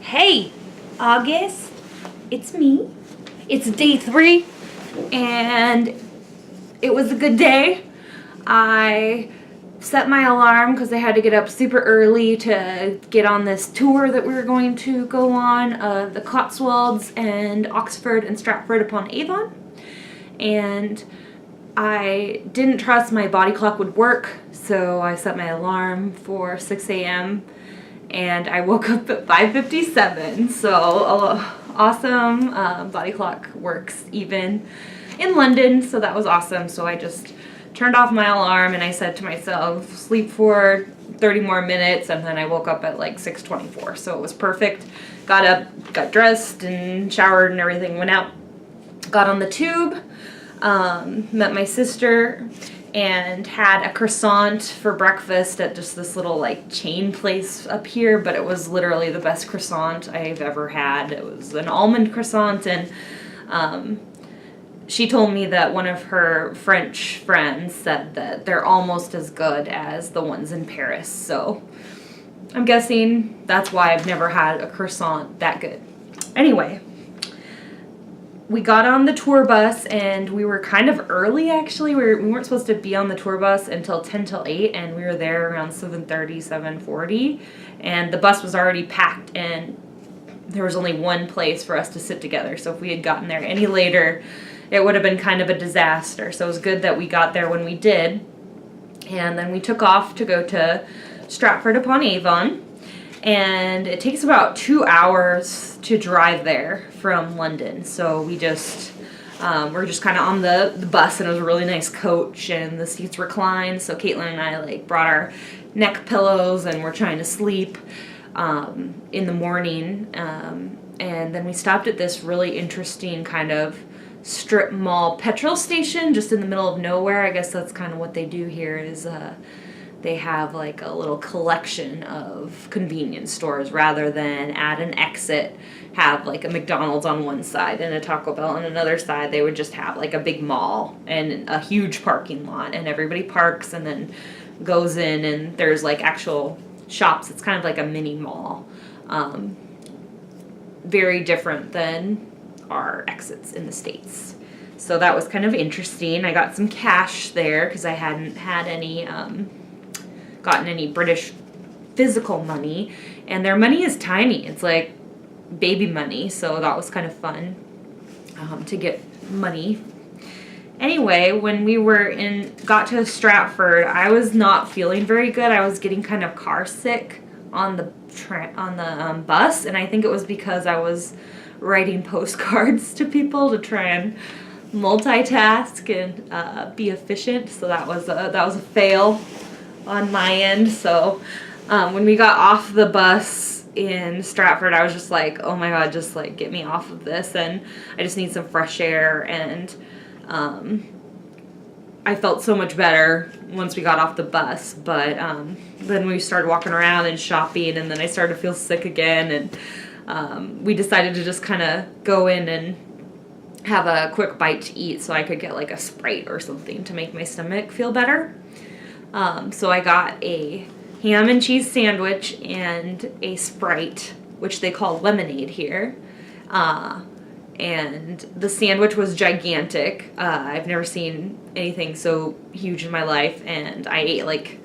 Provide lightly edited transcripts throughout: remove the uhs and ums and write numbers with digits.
Hey, August, it's me. It's day 3, and it was a good day. I set my alarm because I had to get up super early to get on this tour that we were going to go on, the Cotswolds and Oxford and Stratford upon Avon. And I didn't trust my body clock would work, so I set my alarm for 6 a.m. and I woke up at 5:57. So awesome. Body clock works even in London, so that was awesome. So I just turned off my alarm and I said to myself, sleep for 30 more minutes, and then I woke up at like 6:24. So it was perfect. Got up, got dressed and showered and everything, went out, got on the tube, met my sister, and had a croissant for breakfast at just this little like chain place up here, but it was literally the best croissant I've ever had. It was an almond croissant, and she told me that one of her French friends said that they're almost as good as the ones in Paris, so I'm guessing that's why I've never had a croissant that good. Anyway, we got on the tour bus, and we were kind of early, actually. We weren't supposed to be on the tour bus until 10 till 8, and we were there around 7:30, 7:40, and the bus was already packed, and there was only one place for us to sit together, so if we had gotten there any later, it would have been kind of a disaster. So it was good that we got there when we did, and then we took off to go to Stratford upon Avon. And it takes about 2 hours to drive there from London. So we just, we're just kind of on the bus, and it was a really nice coach, and the seats reclined. So Caitlin and I like brought our neck pillows, and we're trying to sleep in the morning. And then we stopped at this really interesting kind of strip mall petrol station just in the middle of nowhere. I guess that's kind of what they do here is they have like a little collection of convenience stores rather than at an exit have like a McDonald's on one side and a Taco Bell on another side. They would just have like a big mall and a huge parking lot, and everybody parks and then goes in, and there's like actual shops. It's kind of like a mini mall. Very different than our exits in the States. So that was kind of interesting. I got some cash there because I hadn't had any gotten any British physical money, and their money is tiny. It's like baby money, so that was kind of fun to get money. Anyway, when we got to Stratford, I was not feeling very good. I was getting kind of car sick on the bus, and I think it was because I was writing postcards to people to try and multitask and be efficient. So that was a fail on my end. So when we got off the bus in Stratford, I was just like, oh my god, just like get me off of this, and I just need some fresh air. And I felt so much better once we got off the bus, but then we started walking around and shopping, and then I started to feel sick again, and we decided to just kind of go in and have a quick bite to eat so I could get like a Sprite or something to make my stomach feel better. So I got a ham and cheese sandwich and a Sprite, which they call lemonade here. And the sandwich was gigantic. I've never seen anything so huge in my life, and I ate like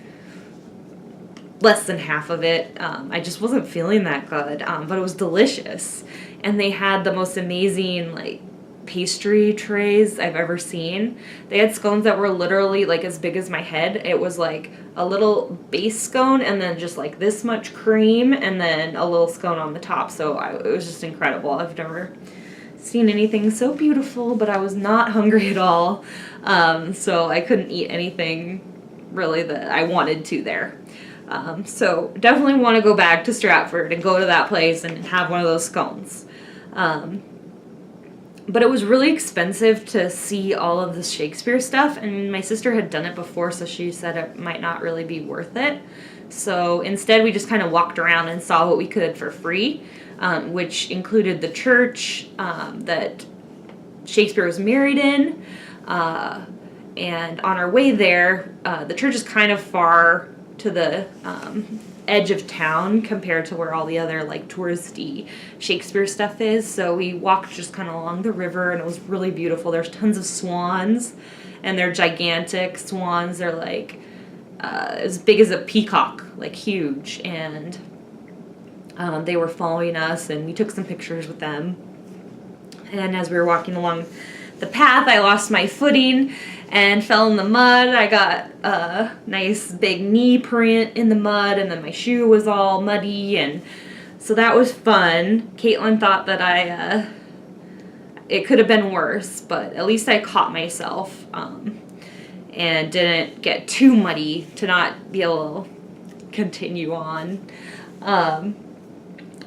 less than half of it. I just wasn't feeling that good, but it was delicious. And they had the most amazing like pastry trays I've ever seen. They had scones that were literally like as big as my head. It was like a little base scone and then just like this much cream and then a little scone on the top. So it was just incredible. I've never seen anything so beautiful, but I was not hungry at all. So I couldn't eat anything really that I wanted to there. So definitely want to go back to Stratford and go to that place and have one of those scones. But it was really expensive to see all of the Shakespeare stuff, and my sister had done it before, so she said it might not really be worth it. So instead we just kind of walked around and saw what we could for free, which included the church that Shakespeare was married in. And on our way there, the church is kind of far to the edge of town compared to where all the other like touristy Shakespeare stuff is. So we walked just kind of along the river, and it was really beautiful. There's tons of swans, and they're gigantic swans. They're like as big as a peacock, like huge, and they were following us, and we took some pictures with them. And as we were walking along the path, I lost my footing and fell in the mud. I got a nice big knee print in the mud, and then my shoe was all muddy, and so that was fun. Caitlin thought that it could have been worse, but at least I caught myself and didn't get too muddy to not be able to continue on.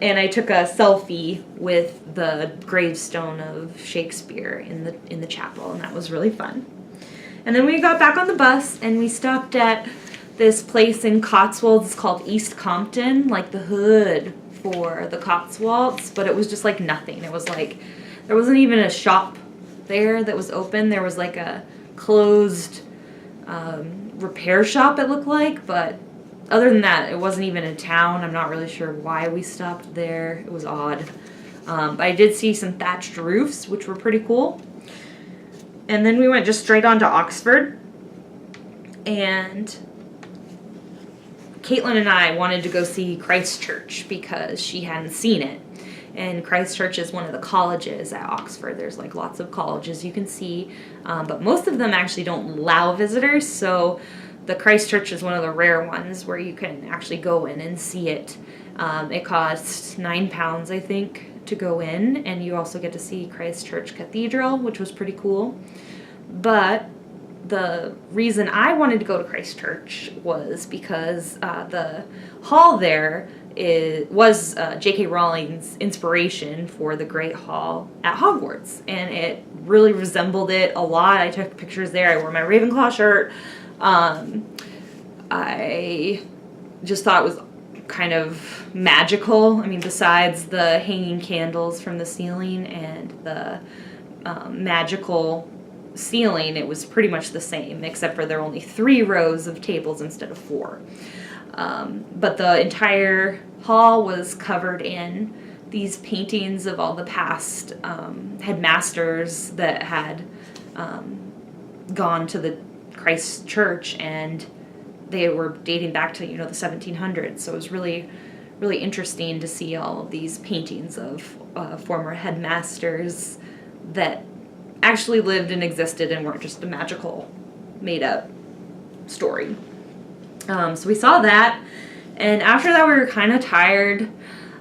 And I took a selfie with the gravestone of Shakespeare in the chapel, and that was really fun. And then we got back on the bus, and we stopped at this place in Cotswolds called East Compton, like the hood for the Cotswolds, but it was just like nothing. It was like, there wasn't even a shop there that was open. There was like a closed repair shop, it looked like, but other than that, it wasn't even a town. I'm not really sure why we stopped there. It was odd. But I did see some thatched roofs, which were pretty cool. And then we went just straight on to Oxford. And Caitlin and I wanted to go see Christ Church because she hadn't seen it. And Christ Church is one of the colleges at Oxford. There's like lots of colleges you can see. But most of them actually don't allow visitors. So the Christ Church is one of the rare ones where you can actually go in and see it. It costs £9, I think, to go in, and you also get to see Christ Church Cathedral, which was pretty cool. But the reason I wanted to go to Christ Church was because the hall there was J.K. Rowling's inspiration for the Great Hall at Hogwarts, and it really resembled it a lot. I took pictures there. I wore my Ravenclaw shirt. I just thought it was kind of magical. I mean, besides the hanging candles from the ceiling and the magical ceiling, it was pretty much the same, except for there were only 3 rows of tables instead of 4. But the entire hall was covered in these paintings of all the past headmasters that had gone to the Christ Church, and they were dating back to, the 1700s. So it was really, really interesting to see all of these paintings of former headmasters that actually lived and existed and weren't just a magical, made-up story. So we saw that, and after that we were kind of tired.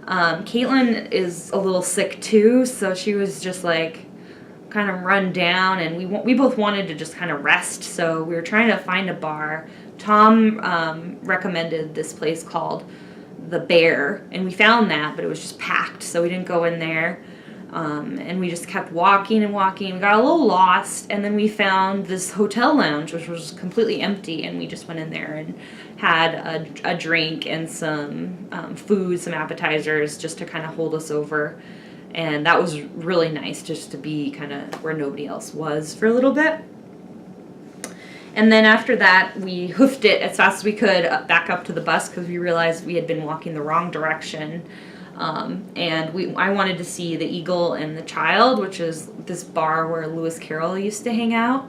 Caitlin is a little sick too, so she was just like kind of run down, and we both wanted to just kind of rest, so we were trying to find a bar. Tom recommended this place called The Bear, and we found that, but it was just packed, so we didn't go in there. And we just kept walking and walking. We got a little lost, and then we found this hotel lounge, which was completely empty, and we just went in there and had a drink and some food, some appetizers, just to kind of hold us over. And that was really nice, just to be kind of where nobody else was for a little bit. And then after that, we hoofed it as fast as we could back up to the bus because we realized we had been walking the wrong direction. And I wanted to see the Eagle and the Child, which is this bar where Lewis Carroll used to hang out.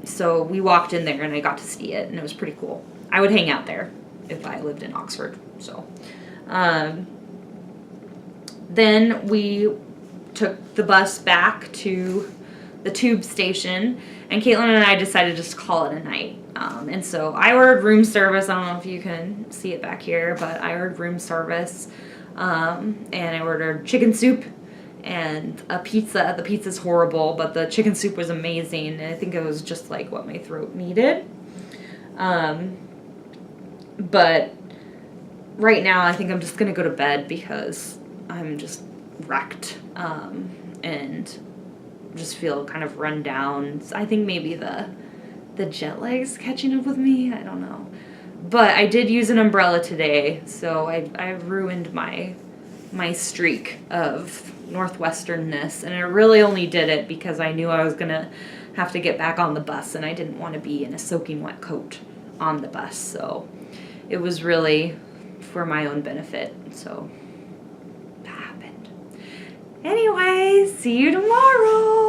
So we walked in there and I got to see it, and it was pretty cool. I would hang out there if I lived in Oxford. So then we took the bus back to the tube station, and Caitlin and I decided just to call it a night. And so I ordered room service. I don't know if you can see it back here, but I ordered room service. And I ordered chicken soup and a pizza. The pizza's horrible, but the chicken soup was amazing, and I think it was just like what my throat needed. But right now I think I'm just gonna go to bed because I'm just wrecked, and just feel kind of run down. I think maybe the jet lag's catching up with me. I don't know. But I did use an umbrella today, so I ruined my streak of northwesternness, and I really only did it because I knew I was gonna have to get back on the bus, and I didn't want to be in a soaking wet coat on the bus. So it was really for my own benefit. So that happened. Anyway, see you tomorrow.